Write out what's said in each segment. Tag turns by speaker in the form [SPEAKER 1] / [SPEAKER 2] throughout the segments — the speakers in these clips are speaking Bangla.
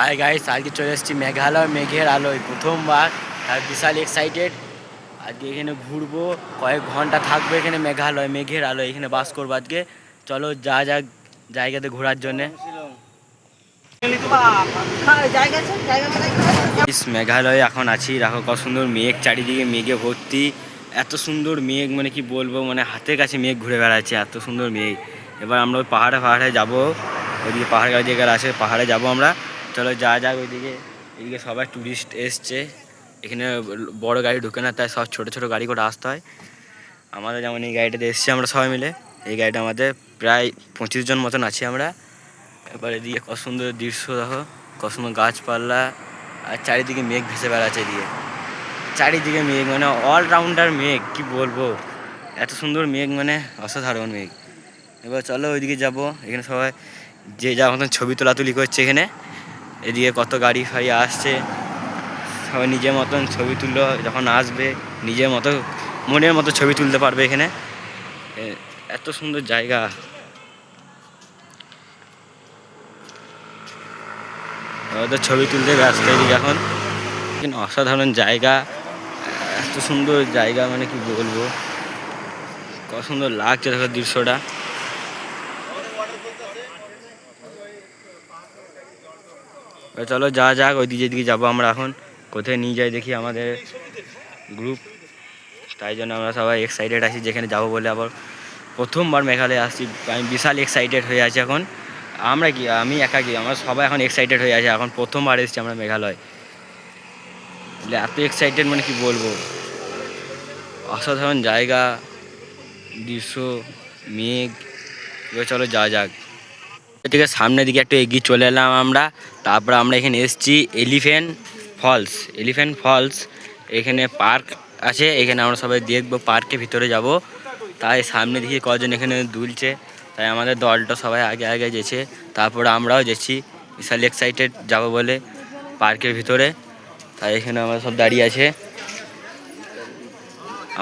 [SPEAKER 1] হাই গাইস, আজকে চলে এসেছি মেঘালয় মেঘের আলোয় প্রথমবার। আর বিশাল এক্সাইটেড। আজকে এখানে ঘুরবো, কয়েক ঘন্টা থাকবো এখানে মেঘালয় মেঘের আলোয়, এখানে বাস করবো আজকে। চলো যা যাক জায়গাতে ঘোরার জন্যে। মেঘালয়ে এখন আছি, রাখো কত সুন্দর মেঘ, চারিদিকে মেঘে ভর্তি। এত সুন্দর মেঘ মানে কি বলবো, মানে হাতের কাছে মেঘ ঘুরে বেড়াচ্ছে, এত সুন্দর মেঘ। এবার আমরা ওই পাহাড়ে যাবো, ওইদিকে পাহাড় জায়গা আছে, পাহাড়ে যাবো আমরা। চলো যা যাক ওইদিকে। এদিকে সবাই টুরিস্ট এসছে, এখানে বড় গাড়ি ঢুকে না, তাই সব ছোটো ছোটো গাড়ি করে আসতে হয়। আমাদের যেমন এই গাড়িটাতে এসছি আমরা সবাই মিলে, এই গাড়িটা আমাদের প্রায় 25 জন মতন আছি আমরা। এবার এদিকে কত সুন্দর দৃশ্য দেখো, কত সুন্দর গাছপালা, আর চারিদিকে মেঘ ভেসে বেড়াচ্ছে। এদিকে চারিদিকে মেঘ, মানে অলরাউন্ডার মেঘ, কি বলবো, এত সুন্দর মেঘ, মানে অসাধারণ মেঘ। এবার চলো ওইদিকে যাবো, এখানে সবাই যে যা মতন ছবি তোলাতুলি করছে এখানে। এদিকে কত গাড়ি ফাড়ি আসছে, সবাই নিজের মতন ছবি তুললো, যখন আসবে নিজের মতো মনের মতো ছবি তুলতে পারবে এখানে। এত সুন্দর জায়গা, ওদের ছবি তুলতে ব্যস্ত এদিকে এখন। কিন্তু অসাধারণ জায়গা, এত সুন্দর জায়গা, মানে কি বলবো, কত সুন্দর লাগছে দেখো দৃশ্যটা। চলো যা যাক ওই দিকে যাবো আমরা এখন। কোথায় নিয়ে যাই দেখি আমাদের গ্রুপ, তাই জন্য আমরা সবাই এক্সাইটেড আছি যেখানে যাবো বলে। আবার প্রথমবার মেঘালয়ে আসছি, আমি বিশাল এক্সাইটেড হয়ে আছি এখন। আমরা কি, আমি একা কি, আমরা সবাই এখন এক্সাইটেড হয়ে আছে, এখন প্রথমবার এসেছি আমরা মেঘালয়। এত এক্সাইটেড মানে কি বলবো, অসাধারণ জায়গা, দৃশ্য, মেঘ। এবার চলো যা যাক। থেকে সামনের দিকে একটু এগিয়ে চলে এলাম আমরা। তারপর আমরা এখানে এসেছি এলিফ্যান্ট ফলস। এখানে পার্ক আছে, এখানে আমরা সবাই দেখবো, পার্কের ভিতরে যাব। তাই সামনে দিকে কজন এখানে দুলছে, তাই আমাদের দলটা সবাই আগে আগে যেছে। তারপর আমরাও যেছি বিশাল এক্সাইটেড যাব বলে পার্কের ভিতরে। তাই এখানে আমরা সব দাঁড়িয়ে আছে,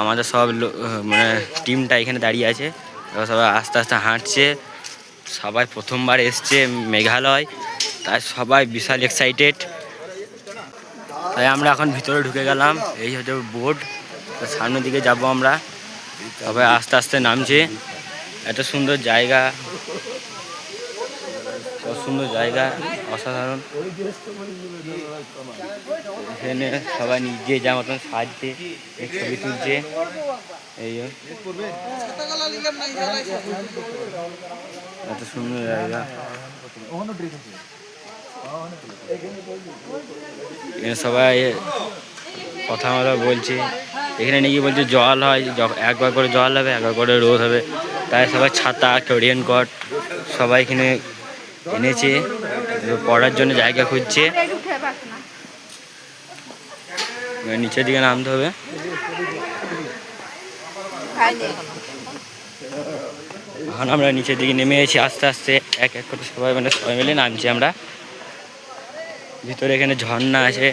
[SPEAKER 1] আমাদের সব মানে টিমটা এখানে দাঁড়িয়ে আছে। এবার সবাই আস্তে আস্তে হাঁটছে, সবাই প্রথমবার এসছে মেঘালয়, তাই সবাই বিশাল এক্সাইটেড। তাই আমরা এখন ভিতরে ঢুকে গেলাম, এই হচ্ছে বোর্ড, সামনের দিকে যাব আমরা। সবাই আস্তে আস্তে নামছে। এত সুন্দর জায়গা, কত সুন্দর জায়গা, অসাধারণ। এখানে সবাই নিজে যা মতন সাজছে, ছবি তুলছে। এই এত সুন্দর জায়গা, এখানে সবাই কথা মতো বলছে। এখানে নাকি বলছে জল হয়, একবার করে জল হবে, একবার করে রোদ হবে, তাই সবাই ছাতা রেইন কোট সবাই এখানে এনেছে, পড়ার জন্য জায়গা খুঁজছে। নিচের দিকে নামতে হবে। এখন আমরা নিচের দিকে নেমে এসেছি আস্তে আস্তে, এক এক করে সবাই, মানে সবাই মিলে নামছি আমরা। ভিতরে এখানে ঝর্ণা আছে,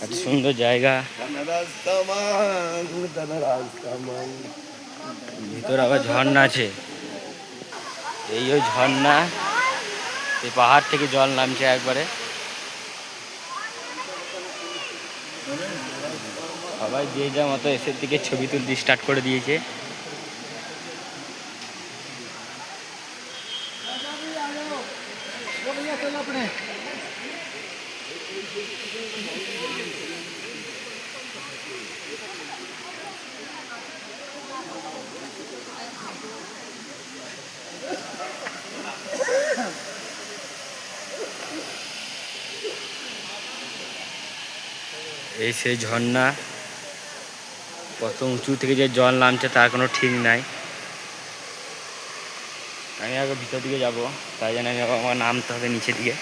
[SPEAKER 1] এত সুন্দর জায়গা, ভিতরে আবার ঝর্ণা আছে। এই ওই ঝর্ণা, এই পাহাড় থেকে জল নামছে একবারে। সবাই যে যা মতো এসের দিকে ছবি তুলতে স্টার্ট করে দিয়েছে। এই সেই ঝর্ণা, কত উঁচু থেকে যে জল নামছে তার কোনো ঠিক নাই। আমি আগে ভিতর দিকে যাব, তাই জন্য আমি আমার নামতে হবে নিচের দিকে।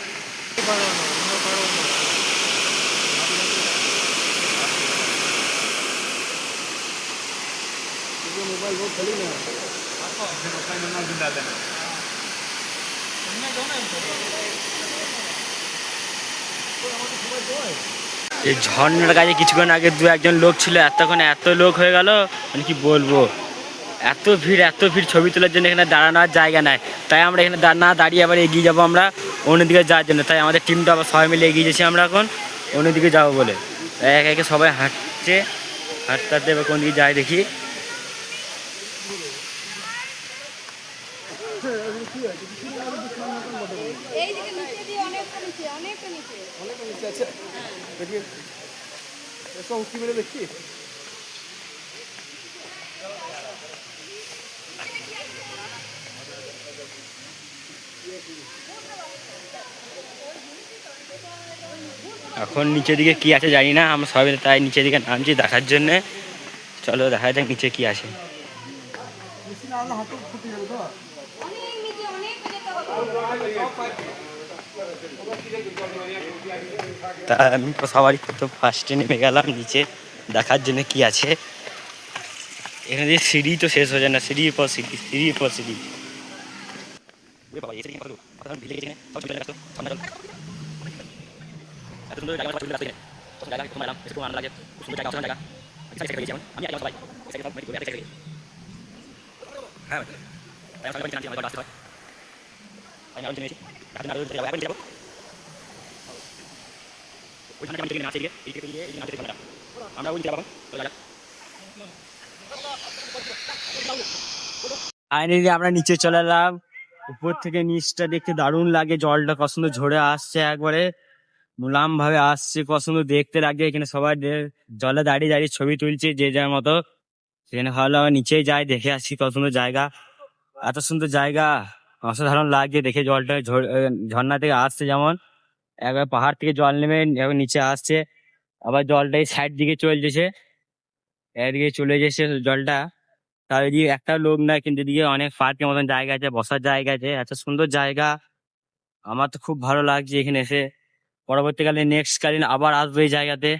[SPEAKER 1] এই ঝর্ণার কাছে কিছুক্ষণ আগে দু একজন লোক ছিল, এতক্ষণে এত লোক হয়ে গেল, মানে কি বলবো, এত ভিড় ছবি তোলার জন্য এখানে দাঁড়ানোর জায়গা নাই। তাই আমরা এখানে না দাঁড়িয়ে আবার এগিয়ে যাবো আমরা অন্যদিকে যাওয়ার জন্য। তাই আমাদের টিমটা আবার সবাই মিলে এগিয়ে যাচ্ছি আমরা এখন অন্যদিকে যাবো বলে। তাই একে একে সবাই হাঁটছে, হাঁটতে হাঁটতে এবার কোন দিকে যায় দেখি। এখন নিচের দিকে কি আছে জানি না, আমরা সবাই মিলে তাই নিচের দিকে নামছি দেখার জন্যে। চলো দেখা যাক নিচে কি আছে। তা আমি সবারই প্রথম ফার্স্টে নেমে গেলাম নিচে দেখার জন্য কি আছে। এখানে যে সিঁড়ি তো শেষ হয়ে যায় না, সিঁড়ির পর সিঁড়ি, সিঁড়ির পর সিঁড়ি। ফাইনালি আমরা নিচে চলে এলাম। উপর থেকে নিচটা দেখতে দারুণ লাগে, জলটা কত সুন্দর ঝরে আসছে, একবারে মুলাম ভাবে আসছে, কত সুন্দর দেখতে লাগে। এখানে সবাই জলে দাঁড়িয়ে দাঁড়িয়ে ছবি তুলছে যে যার মতো। সেখানে ভালো আবার নিচেই যাই দেখে আসছি কত সুন্দর জায়গা, এত সুন্দর জায়গা, অসাধারণ লাগছে দেখে। জলটা ঝর্ণা থেকে আসছে, যেমন একবার পাহাড় থেকে জল নেমে এখন নিচে আসছে, আবার জলটা এই সাইড দিকে চলতেছে, এদিকে চলে যাচ্ছে জলটা। তার এদিকে একটা লোক নাই, কিন্তু এদিকে অনেক পার্কের মতন জায়গা আছে, বসার জায়গা আছে, এত সুন্দর জায়গা। আমার তো খুব ভালো লাগছে এখানে এসে। পরবর্তীকালে নেক্সট কালীন আবার আসবো এই জায়গাতে।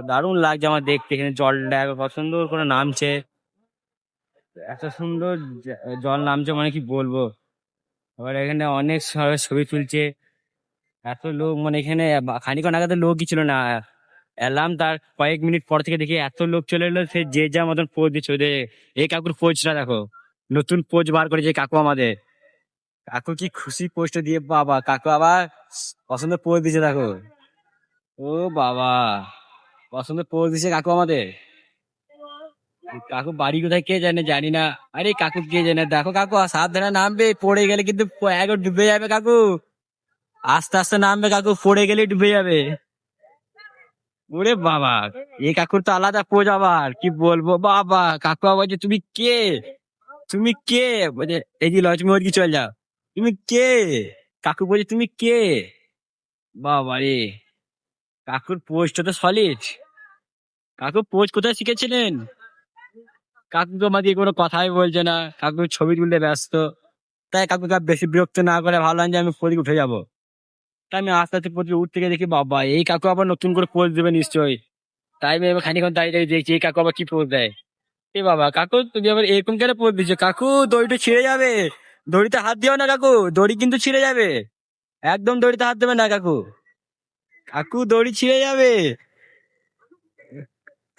[SPEAKER 1] দারুণ লাগছে আমার দেখতে, এখানে জলটা কত সুন্দর করে নামছে, এত সুন্দর জল নামছে মানে কি বলবো। আবার এখানে অনেক সবাই ছবি তুলছে, এত লোক, মানে এখানে খানিকক্ষণ আগে তো লোকই ছিল না, এলাম তার কয়েক মিনিট পর থেকে দেখি এত লোক চলে এলো। সে যে যা মতন পোজ দিচ্ছে ওদের। এই কাকুর পোজটা দেখো, নতুন পোজ বার করেছে কাকু আমাদের। কাকু কি খুশি পোস্টটা দিয়ে, বাবা কাকু আবার পছন্দ পোজ দিচ্ছে দেখো। ও বাবা, পছন্দ পোজ দিচ্ছে কাকু আমাদের। কাকু বাড়ি কোথায় কে জানে, জানি না। আরে কাকু কে জানে, দেখো কাকু সাবধানে নামবে, পড়ে গেলে কিন্তু একবার ডুবে যাবে কাকু। আস্তে আস্তে নামবে কাকু, পড়ে গেলে ডুবে যাবে। ওরে বাবা, এই কাকুর তো আলাদা পোজ, আবার কি বলবো। বাবা কাকু আবার যে তুমি কে, তুমি কে, বলছে এই যে লক্ষ্মী কি চল যাও, তুমি কে। কাকু বলছে তুমি কে। বাবা রে, কাকুর পোজটা তো সলিড। কাকু পোজ কোথায় শিখেছিলেন? কাকু তো আমাদের কোনো কথাই বলছে না, কাকু ছবি তুলতে ব্যস্ত। তাই কাকুকে আর বেশি বিরক্ত না করে ভাবলাম যে আমি প্রদীপ উঠে যাবো। তাই আমি আস্তে আস্তে প্রদীপ উঠতে গিয়ে দেখি বাবা এই কাকু আবার নতুন করে পোজ দেবে নিশ্চয়ই। তাই আমি এবার খানিক্ষণ দাঁড়িয়ে দাঁড়িয়ে দেখছি এই কাকু আবার কি পোজ দেয়। এ বাবা কাকু তুমি আবার এরকম কেন পোজ দিচ্ছ? কাকু দড়িটা ছিঁড়ে যাবে, দড়িতে হাত দিও না কাকু, দড়ি কিন্তু ছিঁড়ে যাবে। একদম দড়িতে হাত দেবে না কাকু, কাকু দড়ি ছিঁড়ে যাবে।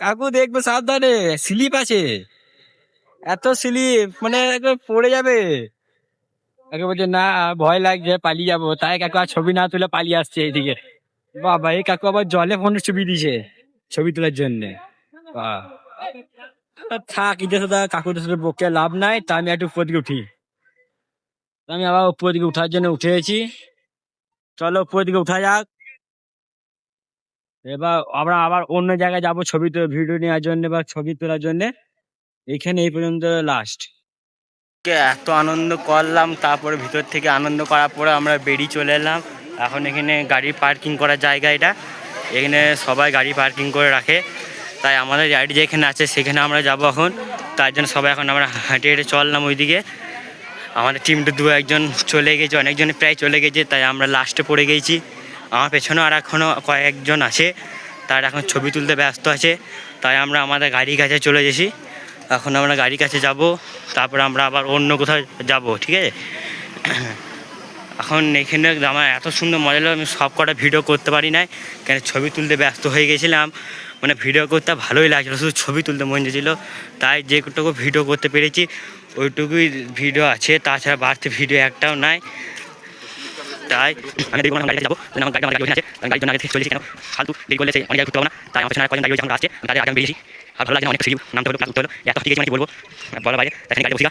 [SPEAKER 1] কাকু দেখবে সাবধানে, স্লিপ আছে, এত স্লিপ মানে একবার পড়ে যাবে। কাকু বলছে না ভয় লাগছে পালিয়ে যাবো, তাই কাকু আর ছবি না তুলে পালিয়ে আসছে এইদিকে। বাবা এই কাকু আবার জলে ফোনের ছবি দিছে ছবি তোলার জন্য। থাক এদের সাথে কাকুদের সাথে বকে লাভ নাই, তা আমি একটু উপর দিকে উঠি। আমি আবার উপর দিকে উঠার জন্য উঠে গেছি, চলো উপর দিকে উঠা যাক। এবার আমরা আবার অন্য জায়গায় যাবো ছবি ভিডিও নেওয়ার জন্য বা ছবি তোলার জন্য। এইখানে এই পর্যন্ত লাস্ট। এত আনন্দ করলাম, তারপরে ভিতর থেকে আনন্দ করার পরে আমরা বেরিয়ে চলে এলাম। এখন এখানে গাড়ি পার্কিং করার জায়গা, এটা এখানে সবাই গাড়ি পার্কিং করে রাখে। তাই আমাদের গাড়ি যেখানে আছে সেখানে আমরা যাব এখন। তার জন্য সবাই এখন আমরা হেঁটে হেঁটে চললাম ওইদিকে। আমাদের টিমটা দু একজন চলে গেছে, অনেকজনে প্রায় চলে গেছে, তাই আমরা লাস্টে পড়ে গেছি। আমার পেছনেও আর এখনও কয়েকজন আছে, তারা এখন ছবি তুলতে ব্যস্ত আছে। তাই আমরা আমাদের গাড়ির কাছে চলে গেছি। এখন আমরা গাড়ির কাছে যাব, তারপরে আমরা আবার অন্য কোথাও যাব, ঠিক আছে। এখন এখানে আমার এত সুন্দর মজা লাগলো, আমি সব কটা ভিডিও করতে পারি নাই, কেন ছবি তুলতে ব্যস্ত হয়ে গেছিলাম। মানে ভিডিও করতে ভালোই লাগছিলো, শুধু ছবি তুলতে মন চেয়েছিলো, তাই যেটুকু ভিডিও করতে পেরেছি ওইটুকুই ভিডিও আছে, তাছাড়া বাড়তি ভিডিও একটাও নাই। তাই আমি দেখবো গাড়িতে যাবো, আমার গাড়ি ওখানে আছে, আমি গাড়ির জন্য আগে থেকে চলেছি, কেন ফালতু দেরি করলে সেই অনেক জায়গায় ঘুরতে পাবো না। তাই আমার পেছনে কয়েকজন গাড়ি এখন আসছে, আমি আগে বেরিয়েছি। আর ভালো লাগে না, অনেক সিঁড়ি নামতে হলো, উঠতে হলো, এত ঠিক আছে মানে কি বলবো, বলার বাইরে। তাই গাড়ি বসে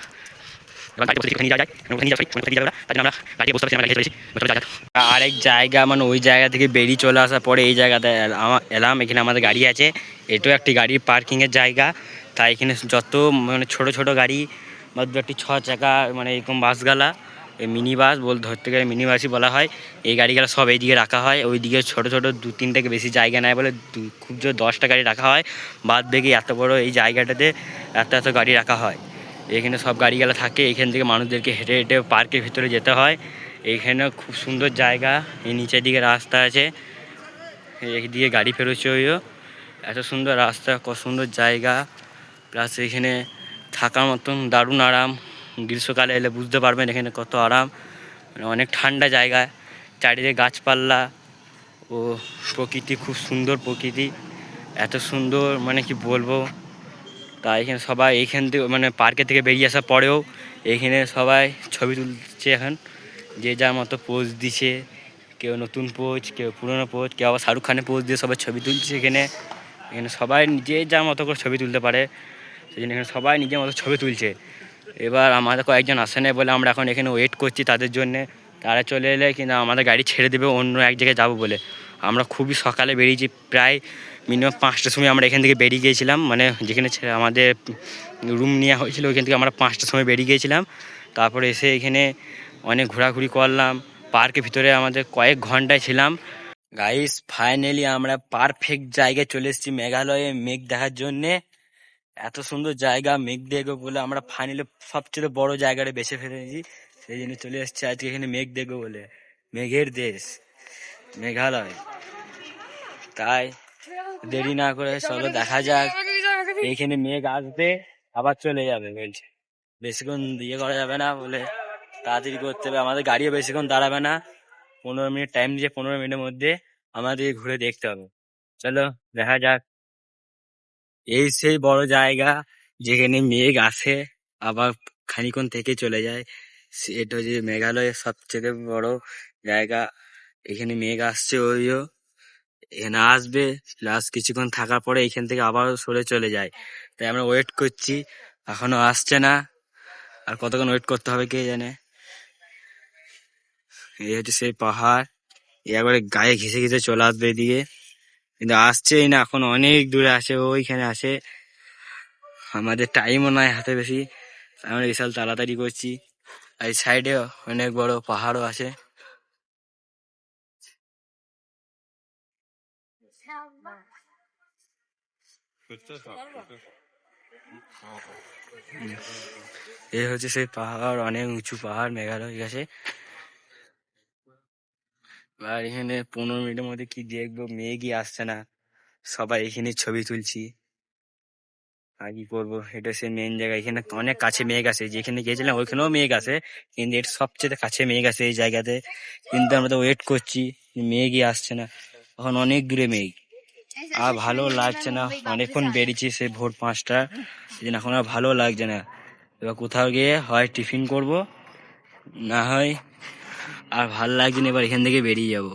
[SPEAKER 1] এবার গাড়ি বসে নিয়ে যাওয়া যায়, নিয়ে যাওয়া নিয়ে যাবে, তাই জন্য আমরা গাড়ি বসতে পারছি, আমরা গাড়ি চলেছি চলে যাওয়া। আরেক জায়গা মানে ওই জায়গা থেকে বেরিয়ে চলে আসার পরে এই জায়গাতে এলাম, এখানে আমাদের গাড়ি আছে, এটাও একটি গাড়ির পার্কিংয়ের জায়গা। তাই এখানে যত মানে ছোটো ছোটো গাড়ি বা দু একটি 6 চাকা মানে এরকম বাসগালা, মিনি বাস ধরতে গেলে মিনি বাসই বলা হয়, এই গাড়িগুলো সব এইদিকে রাখা হয়। ওইদিকে ছোটো ছোটো 2-3 থেকে বেশি জায়গা নেয় বলে খুব জোর 10টা গাড়ি রাখা হয়। বাদ দেখি এত বড় এই জায়গাটাতে এত এত গাড়ি রাখা হয়। এখানে সব গাড়িগুলো থাকে, এখান থেকে মানুষদেরকে হেঁটে হেঁটে পার্কের ভিতরে যেতে হয়। এইখানে খুব সুন্দর জায়গা, এই নিচের দিকে রাস্তা আছে, এইদিকে গাড়ি ফেরোচ্ছে ওইও, এত সুন্দর রাস্তা, কত সুন্দর জায়গা। প্লাস এখানে থাকার মতন দারুণ আরাম, গ্রীষ্মকালে এলে বুঝতে পারবেন এখানে কত আরাম, মানে অনেক ঠান্ডা জায়গা, চারিদিকে গাছপালা ও প্রকৃতি, খুব সুন্দর প্রকৃতি, এত সুন্দর মানে কি বলবো। তা এখানে সবাই এইখান থেকে মানে পার্কের থেকে বেরিয়ে আসার পরেও এইখানে সবাই ছবি তুলছে এখন, যে যার মতো পোজ দিছে, কেউ নতুন পোজ, কেউ পুরনো পোজ, কেউ আবার শাহরুখ খানের পোজ দিয়ে সবাই ছবি তুলছে এখানে। এখানে সবাই যে যার মতো করে ছবি তুলতে পারে, সেই জন্য এখানে সবাই নিজের মতো ছবি তুলছে। এবার আমাদের কয়েকজন আসে না বলে আমরা এখন এখানে ওয়েট করছি তাদের জন্যে, তারা চলে এলে কিন্তু আমাদের গাড়ি ছেড়ে দেবে অন্য এক জায়গায় যাবো বলে। আমরা খুবই সকালে বেরিয়েছি, প্রায় মিনিমাম 5টার সময় আমরা এখান থেকে বেরিয়ে গিয়েছিলাম, মানে যেখানে আমাদের রুম নেওয়া হয়েছিল ওইখান থেকে আমরা 5টার সময় বেরিয়ে গিয়েছিলাম। তারপরে এসে এখানে অনেক ঘোরাঘুরি করলাম, পার্কের ভিতরে আমাদের কয়েক ঘন্টায় ছিলাম। গাইস ফাইনালি আমরা পারফেক্ট জায়গায় চলে এসেছি মেঘালয়ে মেঘ দেখার জন্যে। এত সুন্দর জায়গা, মেঘ দেখবো বলে আমরা ফাইনালি সবচেয়ে বড় জায়গাটা বেছে ফেলেছি, সেই জন্য চলে এসেছি আজকে এখানে মেঘ দেখবো বলে। মেঘের দেশ মেঘালয়, তাই দেরি না করে চলো দেখা যাক। এইখানে মেঘ আসবে আবার চলে যাবে বলছে, বেশিক্ষণ ইয়ে করা যাবে না বলে, তাড়াতাড়ি করতে হবে, আমাদের গাড়িও বেশিক্ষণ দাঁড়াবে না, 15 মিনিট টাইম দিয়ে 15 মিনিটের মধ্যে আমাদের ঘুরে দেখতে হবে। চলো দেখা যাক। এই সেই বড় জায়গা যেখানে মেঘ আসে আবার খানিকক্ষণ থেকে চলে যায়, এটা হচ্ছে মেঘালয়ের সবচেয়ে বড় জায়গা। এখানে মেঘ আসছে, ওইও এখানে আসবে, প্লাস কিছুক্ষণ থাকার পরে এখান থেকে আবার সরে চলে যায়। তাই আমরা ওয়েট করছি, এখনো আসছে না, আর কতক্ষণ ওয়েট করতে হবে কে জানে। এই হচ্ছে সেই পাহাড়, একবারে গায়ে ঘেসে ঘেসে চলে আসবে এদিকে, কিন্তু আসছেই না, এখন অনেক দূরে আসে, ওইখানে আসে। আমাদের টাইমও নয় হাতে বেশি, আমরা বিশাল তাড়াতাড়ি করছি। আর এই সাইডে অনেক বড় পাহাড়ও আছে। এই হচ্ছে সেই পাহাড়, অনেক উঁচু পাহাড় মেঘালয় গেছে। আর এখানে 15 মিনিটের মধ্যে কি দেখবো, মেঘই আসছে না, সবাই এখানে ছবি তুলছি। আর কি করবো, এটা সে মেন জায়গা, এখানে অনেক কাছে মেঘ আসে, যেখানে গিয়েছিলাম ওইখানেও মেঘ আসে, কিন্তু এর সবচেয়ে কাছে মেঘ আসে এই জায়গাতে। কিন্তু আমরা তো ওয়েট করছি, মেঘই আসছে না, এখন অনেক দূরে মেঘ, আর ভালো লাগছে না, অনেকক্ষণ বেরিয়েছি সে ভোর 5টা, এই জন্য এখন আর ভালো লাগছে না। এবার কোথাও গিয়ে হয় টিফিন করব, না হয় আর ভালো লাগছে না, এবার এখান থেকে বেরিয়ে যাবো।